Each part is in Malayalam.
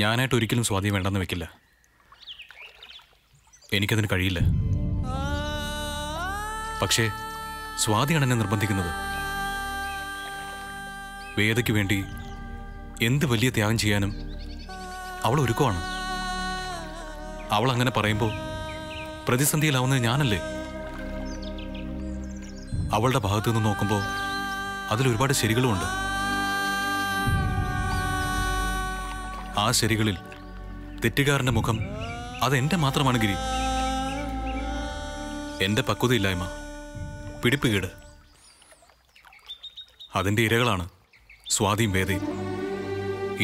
ഞാനായിട്ട് ഒരിക്കലും സ്വാധീനം വേണ്ടെന്ന് വെക്കില്ല. എനിക്കതിന് കഴിയില്ല. പക്ഷേ സ്വാതിയാണ് എന്നെ നിർബന്ധിക്കുന്നത്. വേദയ്ക്ക് വേണ്ടി എന്ത് വലിയ ത്യാഗം ചെയ്യാനും അവൾ ഒരുക്കമാണ്. അവൾ അങ്ങനെ പറയുമ്പോൾ പ്രതിസന്ധിയിലാവുന്നത് ഞാനല്ലേ? അവളുടെ ഭാഗത്തു നിന്ന് നോക്കുമ്പോൾ അതിലൊരുപാട് ശരികളുമുണ്ട്. ആ ശരികളിൽ തെറ്റുകാരന്റെ മുഖം അതെന്റെ മാത്രമാണ് ഗിരി. എന്റെ പക്വതയില്ലായ്മ, പിടിപ്പുകേട്, അതിന്റെ ഇരകളാണ് സ്വാതിയും വേദയും.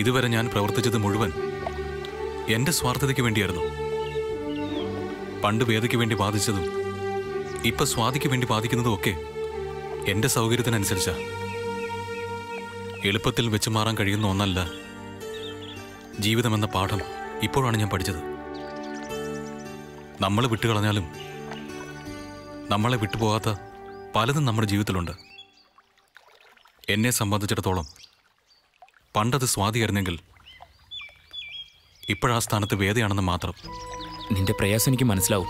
ഇതുവരെ ഞാൻ പ്രവർത്തിച്ചത് മുഴുവൻ എന്റെ സ്വാർത്ഥതയ്ക്ക് വേണ്ടിയായിരുന്നു. പണ്ട് വേദയ്ക്ക് വേണ്ടി ബാധിച്ചതും ഇപ്പൊ സ്വാതിക്ക് വേണ്ടി ബാധിക്കുന്നതും ഒക്കെ എന്റെ സൗകര്യത്തിനനുസരിച്ചാ. എളുപ്പത്തിൽ വെച്ചു മാറാൻ കഴിയുന്ന ഒന്നല്ല ജീവിതമെന്ന പാഠം ഇപ്പോഴാണ് ഞാൻ പഠിച്ചത്. നമ്മൾ വിട്ടുകളഞ്ഞാലും നമ്മളെ വിട്ടുപോകാത്ത പലതും നമ്മുടെ ജീവിതത്തിലുണ്ട്. എന്നെ സംബന്ധിച്ചിടത്തോളം പണ്ടത് സ്വാതിയായിരുന്നെങ്കിൽ ഇപ്പോഴാ സ്ഥാനത്ത് വേദയാണെന്ന് മാത്രം. നിന്റെ പ്രയാസം എനിക്ക് മനസ്സിലാവും.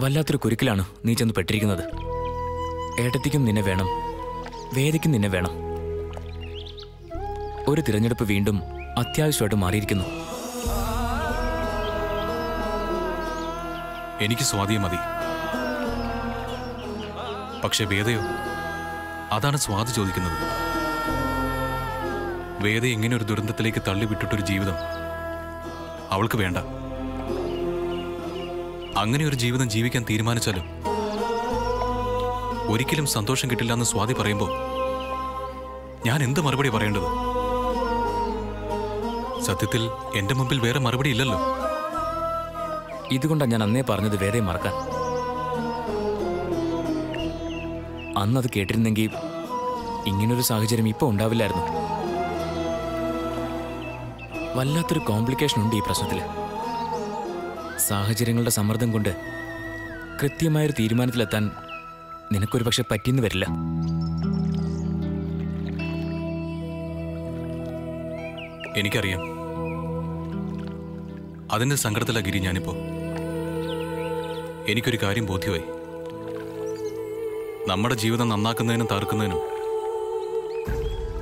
വല്ലാത്തൊരു കുരുക്കിലാണ് നീ ചെന്ന് പെട്ടിരിക്കുന്നത്. ഏട്ടത്തിക്കും നിന്നെ വേണം, വേദയ്ക്കും നിന്നെ വേണം. ഒരു തിരഞ്ഞെടുപ്പ് വീണ്ടും അത്യാവശ്യമായിട്ട് മാറിയിരിക്കുന്നു. എനിക്ക് സ്വാതിയെ മതി. പക്ഷെ വേദയോ? അതാണ് സ്വാതി ചോദിക്കുന്നത്. വേദ ഇങ്ങനെ ഒരു ദുരന്തത്തിലേക്ക് തള്ളിവിട്ടിട്ടൊരു ജീവിതം അവൾക്ക് വേണ്ട. അങ്ങനെ ഒരു ജീവിതം ജീവിക്കാൻ തീരുമാനിച്ചാലും ഒരിക്കലും സന്തോഷം കിട്ടില്ല എന്ന് സ്വാതി പറയുമ്പോൾ ഞാൻ എന്ത് മറുപടി പറയേണ്ടത്? സത്യത്തിൽ എന്റെ മുമ്പിൽ വേറെ മറുപടി ഇല്ലല്ലോ. ഇതുകൊണ്ടാണ് ഞാൻ അന്നേ പറഞ്ഞത് വേദയെ മറക്കാൻ. അന്നത് കേട്ടിരുന്നെങ്കിൽ ഇങ്ങനൊരു സാഹചര്യം ഇപ്പോൾ ഉണ്ടാവില്ലായിരുന്നു. വല്ലാത്തൊരു കോംപ്ലിക്കേഷൻ ഉണ്ട് ഈ പ്രശ്നത്തിൽ. സാഹചര്യങ്ങളുടെ സമ്മർദ്ദം കൊണ്ട് കൃത്യമായൊരു തീരുമാനത്തിലെത്താൻ നിനക്കൊരു പക്ഷെ പറ്റിയെന്ന് വരില്ല. എനിക്കറിയാം. അതിന്റെ സങ്കടത്തിലാ ഗിരി ഞാനിപ്പോ. എനിക്കൊരു കാര്യം ബോധ്യമായി. നമ്മുടെ ജീവിതം നന്നാക്കുന്നതിനും തകർക്കുന്നതിനും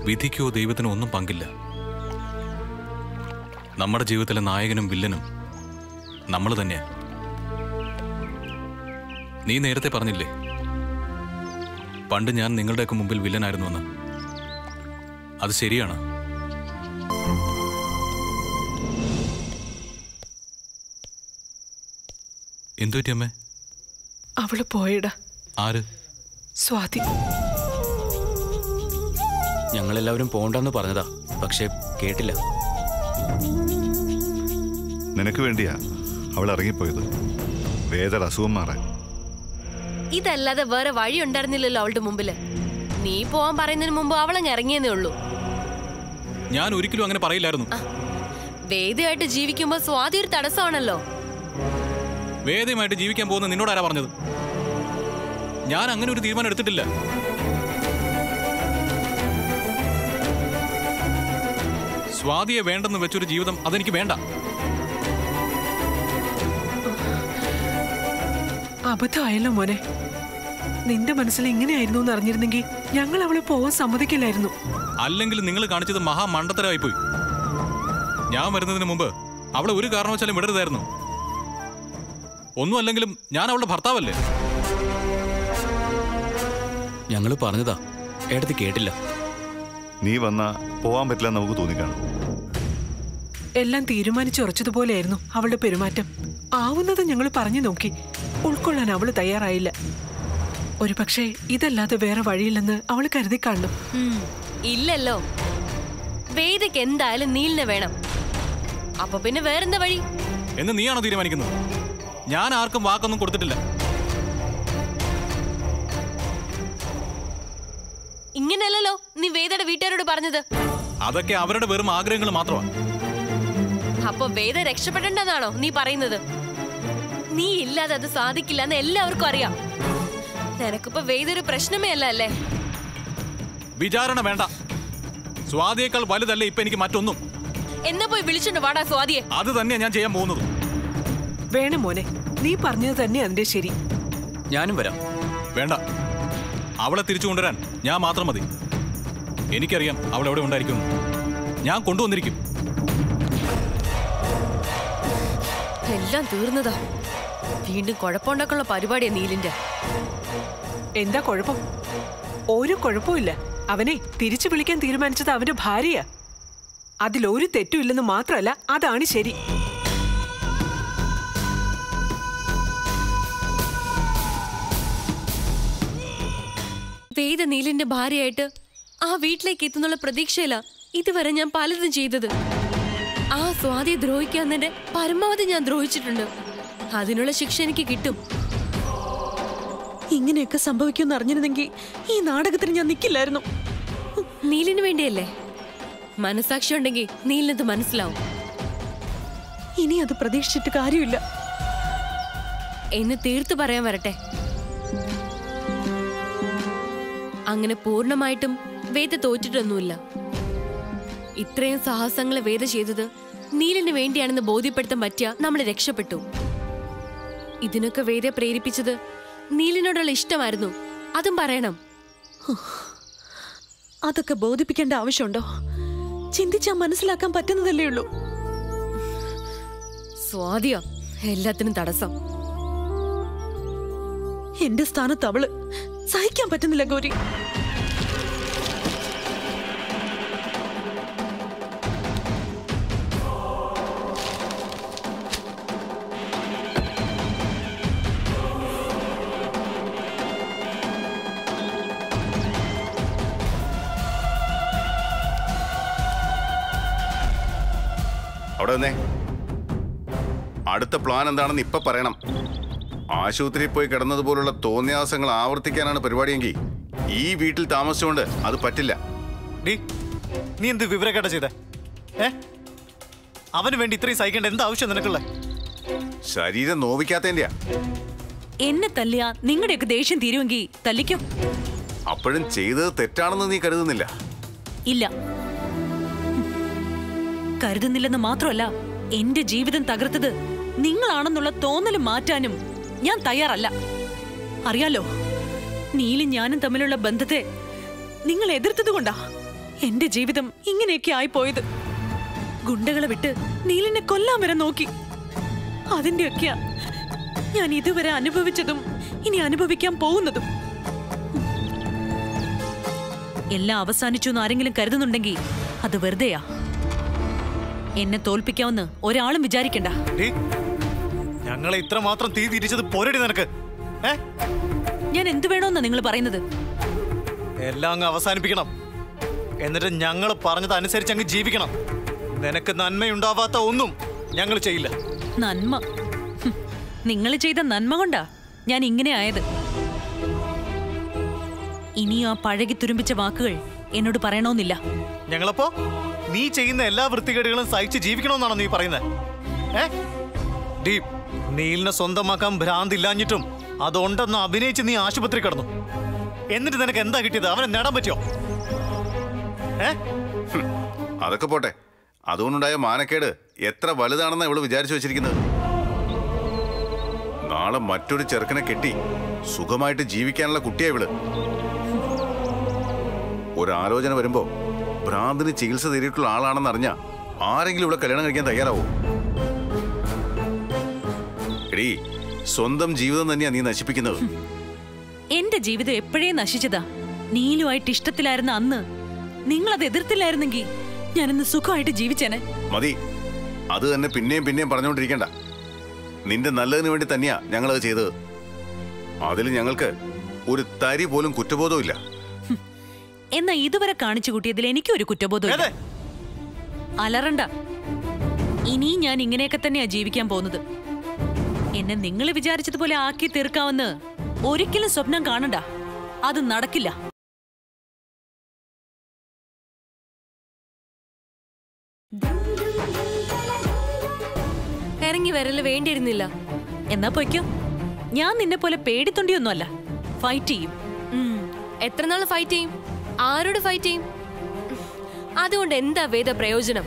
വിധിക്കോ ദൈവത്തിനോ ഒന്നും പങ്കില്ല. നമ്മുടെ ജീവിതത്തിലെ നായകനും വില്ലനും നമ്മൾ തന്നെയാ. നീ നേരത്തെ പറഞ്ഞില്ലേ പണ്ട് ഞാൻ നിങ്ങളുടെയൊക്കെ മുമ്പിൽ വില്ലനായിരുന്നുവെന്ന്. അത് ശരിയാണ്. എന്തുപറ്റി അമ്മേ? അവള് പോയടാ. ആര്? സ്വാതി. ഞങ്ങളെല്ലാവരും പോണ്ടെന്ന് പറഞ്ഞതാ, പക്ഷെ കേട്ടില്ല. നിനക്ക് വേണ്ടിയാ അവൾ ഇറങ്ങിപ്പോയത്, വേദയുടെ അസുഖം മാറാൻ. ഇതല്ലാതെ വേറെ വഴി ഉണ്ടായിരുന്നില്ലല്ലോ അവളുടെ മുമ്പില്. നീ പോവാൻ പറയുന്നതിന് മുമ്പ് അവളങ്ങ് ഇറങ്ങിയെന്നേ ഉള്ളൂ. ഞാൻ ഒരിക്കലും അങ്ങനെ പറയില്ലായിരുന്നു. വേദയായിട്ട് ജീവിക്കുമ്പോ സ്വാതി ഒരു തടസ്സമാണല്ലോ. വേദയുമായിട്ട് ജീവിക്കാൻ പോകുന്ന നിന്നോട് ആരാ പറഞ്ഞത്? ഞാൻ അങ്ങനെ ഒരു തീരുമാനം എടുത്തിട്ടില്ല. സ്വാതിയെ വേണ്ടെന്ന് വെച്ചൊരു ജീവിതം അതെനിക്ക് വേണ്ട. അബദ്ധമായല്ലോ മോനെ. നിന്റെ മനസ്സിൽ ഇങ്ങനെയായിരുന്നു എന്ന് അറിഞ്ഞിരുന്നെങ്കിൽ ഞങ്ങൾ അവളെ പോവാൻ സമ്മതിക്കില്ലായിരുന്നു. അല്ലെങ്കിൽ നിങ്ങൾ കാണിച്ചത് മഹാമണ്ടത്തരമായി പോയി. ഞാൻ വരുന്നതിന് മുമ്പ് അവളെ ഒരു കാരണവശാലും വിടരുതായിരുന്നു. ഒന്നും അല്ലെങ്കിലും ഞാൻ അവളുടെ ഭർത്താവല്ലേ. ഞങ്ങൾ പറഞ്ഞതാ, ഏട്ടത്തി കേട്ടില്ല. നീ വന്നാ പോവാൻ പറ്റില്ല നമുക്ക് തോന്നിക്കാണും. എല്ലാം തീരുമാനിച്ചുറച്ചതുപോലെയായിരുന്നു അവളുടെ പെരുമാറ്റം. ആവുന്നത് ഞങ്ങൾ പറഞ്ഞു നോക്കി, ഉൾക്കൊള്ളാൻ അവള് തയ്യാറായില്ല. ഒരു പക്ഷേ ഇതല്ലാതെ വേറെ വഴിയില്ലെന്ന് അവള് കരുതി കാണും. ഇല്ലല്ലോ, വേദയ്ക്ക് എന്തായാലും നീലിനെ വേണം. അപ്പൊ പിന്നെ വേറെന്താ വഴി എന്ന് നീയാണോ തീരുമാനിക്കുന്നത്? ഞാൻ ആർക്കും വാക്കൊന്നും കൊടുത്തിട്ടില്ല. ഇങ്ങനെയല്ലോ നീ വേദയുടെ വീട്ടുകാരോട് പറഞ്ഞത്. അതൊക്കെ അവരുടെ വെറും ആഗ്രഹങ്ങൾ മാത്രമാണ്. അപ്പൊ വേദ രക്ഷപ്പെടേണ്ടെന്നാണോ നീ പറയുന്നത്? നീ ഇല്ലാതെ അത് സാധിക്കില്ല എന്ന് എല്ലാവർക്കും അറിയാം. നിനക്കിപ്പോ വേദ ഒരു പ്രശ്നമേ അല്ല അല്ലേ? വിചാരണ വേണ്ട. സ്വാതിയേക്കാൾ വലുതല്ലേ ഇപ്പൊ എനിക്ക് മറ്റൊന്നും. എന്നാ പോയി വിളിച്ചോണ്ട് വാടാ സ്വാതിയെ. അത് തന്നെയാ ഞാൻ ചെയ്യാൻ പോകുന്നത്. വേണം മോനെ, നീ പറഞ്ഞത് തന്നെ അതിന്റെ ശരി. ഞാനും വരാം. വേണ്ട, അവളെ തിരിച്ചു കൊണ്ടുവരാൻ ഞാൻ മാത്രം മതി. എനിക്കറിയാം അവൾ എവിടെ ഉണ്ടായിരിക്കും. ഞാൻ കൊണ്ടുവന്നിരിക്കും. എല്ലാം തീർന്നതാ. വീണ്ടും കുഴപ്പമുണ്ടാക്കാനുള്ള പരിപാടിയാ നീലിന്റെ. എന്താ കുഴപ്പം? ഒരു കുഴപ്പമില്ല. അവനെ തിരിച്ചു വിളിക്കാൻ തീരുമാനിച്ചത് അവന്റെ ഭാര്യയാ. അതിലൊരു തെറ്റുമില്ലെന്ന് മാത്രമല്ല, അതാണ് ശരി. വേദ നീലിന്റെ ഭാര്യയായിട്ട് ആ വീട്ടിലേക്ക് എത്തുന്നുള്ള പ്രതീക്ഷയില ഇതുവരെ ഞാൻ പലതും ചെയ്തത്. ആ സ്വാതിയെ ദ്രോഹിക്കാന്നെ പരമാവധി ഞാൻ ദ്രോഹിച്ചിട്ടുണ്ട്. അതിനുള്ള ശിക്ഷ എനിക്ക് കിട്ടും. ഇങ്ങനെയൊക്കെ സംഭവിക്കുമെന്ന് അറിഞ്ഞിരുന്നെങ്കിൽ ഈ നാടകത്തിന് ഞാൻ നിൽക്കില്ലായിരുന്നു. നീലിന് വേണ്ടിയല്ലേ? മനസാക്ഷി ഉണ്ടെങ്കിൽ നീലിനത് മനസ്സിലാവും. ഇനി അത് പ്രതീക്ഷിച്ചിട്ട് കാര്യമില്ല. എന്ന് തീർത്തു പറയാൻ വരട്ടെ. അങ്ങനെ പൂർണ്ണമായിട്ടും വേദ തോറ്റിട്ടൊന്നുമില്ല. ഇത്രയും സാഹസങ്ങൾ വേദ ചെയ്തത് നീലിന് വേണ്ടിയാണെന്ന് ബോധ്യപ്പെടുത്താൻ പറ്റിയ നമ്മൾ രക്ഷപ്പെട്ടു. ഇതിനൊക്കെ വേദയെ പ്രേരിപ്പിച്ചത് നീലിനോടുള്ള ഇഷ്ടമായിരുന്നു. അതും പറയണം. അതൊക്കെ ബോധിപ്പിക്കേണ്ട ആവശ്യമുണ്ടോ? ചിന്തിച്ചാൽ മനസ്സിലാക്കാൻ പറ്റുന്നതല്ലേ ഉള്ളൂ. സ്വാതിയ എല്ലാത്തിനും തടസ്സം. എന്റെ സ്ഥാനത്ത് അവള്. സഹിക്കാൻ പറ്റുന്നില്ല ഗൗരി. അവിടെ വന്നേ. അടുത്ത പ്ലാൻ എന്താണെന്ന് ഇപ്പൊ പറയണം. ആശുപത്രിയിൽ പോയി കിടന്നതുപോലുള്ള തോന്നിയാസങ്ങൾ ആവർത്തിക്കാനാണ് പരിപാടിയെങ്കിൽ ഈ വീട്ടിൽ താമസിച്ചുകൊണ്ട് അത് പറ്റില്ല. നീ എന്ത് വിവരക്കേട്ട ചെയ്തേ? അവന് വേണ്ടി ഇത്രയും സഹിക്കേണ്ട എന്താ ആവശ്യം നിനക്കുള്ള? ശരീരം നോവിക്കാത്തതിന്റെയാ. എന്നെ തല്ലിയാ നിങ്ങളുടെയൊക്കെ ദേഷ്യം തീരുമെങ്കിൽ തല്ലിക്കോ. അപ്പോഴും ചെയ്തത് തെറ്റാണെന്ന് നീ കരുതുന്നില്ല? ഇല്ല, കരുതുന്നില്ലെന്ന് മാത്രമല്ല, എന്റെ ജീവിതം തകർത്തത് നിങ്ങളാണെന്നുള്ള തോന്നൽ മാറ്റാനും ഞാൻ തയ്യാറല്ല. അറിയാലോ, നീലും ഞാനും തമ്മിലുള്ള ബന്ധത്തെ നിങ്ങൾ എതിർത്തതുകൊണ്ടാ എന്റെ ജീവിതം ഇങ്ങനെയൊക്കെ ആയിപ്പോയത്. ഗുണ്ടകളെ വിട്ട് നീലിനെ കൊല്ലാൻ വരെ നോക്കി. അതിന്റെയൊക്കെയാ ഞാൻ ഇതുവരെ അനുഭവിച്ചതും ഇനി അനുഭവിക്കാൻ പോകുന്നതും. എല്ലാം അവസാനിച്ചു എന്ന് ആരെങ്കിലും കരുതുന്നുണ്ടെങ്കിൽ അത് വെറുതെയാ. എന്നെ തോൽപ്പിക്കാമെന്ന് ഒരാളും വിചാരിക്കണ്ട. ഞങ്ങളെ ഇത്ര മാത്രം തീ തിരിച്ചത് പോരടി നിനക്ക്. ഞാൻ എന്ത് വേണോന്നാ നിങ്ങൾ പറയുന്നത്? എല്ലാം അങ്ങ് അവസാനിപ്പിക്കണം. എന്നിട്ട് ഞങ്ങൾ പറഞ്ഞത് അനുസരിച്ച് അങ്ങ് ജീവിക്കണം. നിനക്ക് നന്മയുണ്ടാവാത്ത ഒന്നും ഞങ്ങൾ ചെയ്യില്ല. നന്മ? നിങ്ങൾ ചെയ്ത നന്മ കൊണ്ടാ ഞാൻ ഇങ്ങനെ ആയത്. ഇനിയും ആ പഴകി തുരുമ്പിച്ച വാക്കുകൾ എന്നോട് പറയണമെന്നില്ല. ഞങ്ങളപ്പോ നീ ചെയ്യുന്ന എല്ലാ വൃത്തികേടുകളും സഹിച്ച് ജീവിക്കണമെന്നാണോ നീ പറയുന്നത്? നീലിനെ സ്വന്തമാക്കാൻ ഭ്രാന്തില്ലാഞ്ഞിട്ടും അതുണ്ടെന്ന് അഭിനയിച്ച് നീ ആശുപത്രി കിടന്നു. എന്നിട്ട് നിനക്ക് എന്താ കിട്ടിയത്? അവനെ നേടാൻ പറ്റിയോ? അതൊക്കെ പോട്ടെ. അതുകൊണ്ടുണ്ടായ മാനക്കേട് എത്ര വലുതാണെന്ന് ഇവള് വിചാരിച്ചു വെച്ചിരിക്കുന്നത്. നാളെ മറ്റൊരു ചെറുക്കനെ കെട്ടി സുഖമായിട്ട് ജീവിക്കാനുള്ള കുട്ടിയാ ഇവള്. ഒരാലോചന വരുമ്പോ ഭ്രാന്തിന് ചികിത്സ തേടിയിട്ടുള്ള ആളാണെന്ന് അറിഞ്ഞ ആരെങ്കിലും ഇവിടെ കല്യാണം കഴിക്കാൻ തയ്യാറാവോ? എടീ, സ്വന്തം ജീവിതം തന്നെയാ നീ നശിപ്പിക്കുന്നത്. എന്റെ ജീവിതം എപ്പോഴേ നശിച്ചതാ. നീലുമായിട്ട് ഇഷ്ടത്തിലായിരുന്ന അന്ന് നിങ്ങളത് എതിർത്തില്ലായിരുന്നെങ്കിൽ ഞാനിന്ന് സുഖമായിട്ട് ജീവിച്ചേനെ. മതി, അത് തന്നെ പിന്നെയും പിന്നെയും പറഞ്ഞുകൊണ്ടിരിക്കണ്ട. നിന്റെ നല്ലതിന് വേണ്ടി തന്നെയാ ഞങ്ങളത് ചെയ്തത്. അതിൽ ഞങ്ങൾക്ക് ഒരു തരി പോലും കുറ്റബോധമില്ല. എന്നാ ഇതുവരെ കാണിച്ചു കൂട്ടിയതിൽ എനിക്കൊരു കുറ്റബോധമില്ല. അലറണ്ട. ഇനിയും ഞാൻ ഇങ്ങനെയൊക്കെ തന്നെയാ ജീവിക്കാൻ പോകുന്നത്. എന്നെ നിങ്ങൾ വിചാരിച്ചതുപോലെ ആക്കി തീർക്കാമെന്ന് ഒരിക്കലും സ്വപ്നം കാണണ്ട. അത് നടക്കില്ല. ഇറങ്ങി വരല് വേണ്ടിയിരുന്നില്ല. എന്നാ പൊയ്ക്കോ. ഞാൻ നിന്നെ പോലെ പേടിത്തൊണ്ടിയൊന്നുമല്ല. ഫൈറ്റ് ചെയ്യും. എത്ര നാൾ ഫൈറ്റ് ചെയ്യും? ആരോട് ഫൈറ്റ് ചെയ്യും? അതുകൊണ്ട് എന്താ വേദ പ്രയോജനം?